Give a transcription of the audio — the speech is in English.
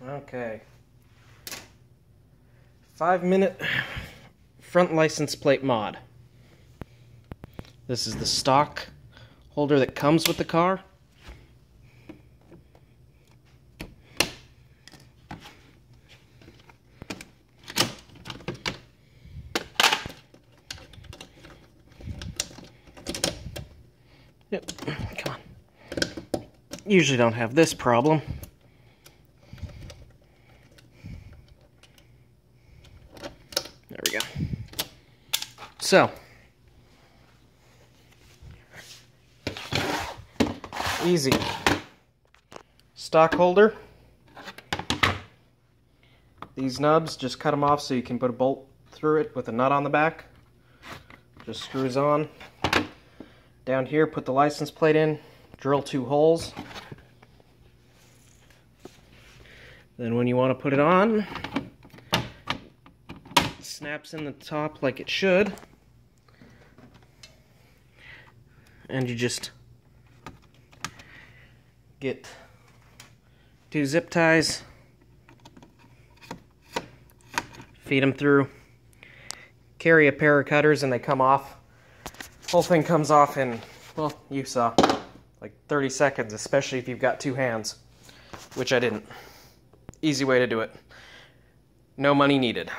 Okay. 5-minute front license plate mod. This is the stock holder that comes with the car. Yep, come on. Usually don't have this problem. There we go. So, easy. Stock holder. These nubs, just cut them off so you can put a bolt through it with a nut on the back. Just screws on. Down here, put the license plate in, drill 2 holes. Then when you want to put it on, it snaps in the top like it should. And you just get 2 zip ties, feed them through, carry a pair of cutters and they come off. Whole thing comes off in, well, you saw, like 30 seconds, especially if you've got 2 hands, which I didn't. Easy way to do it. No money needed.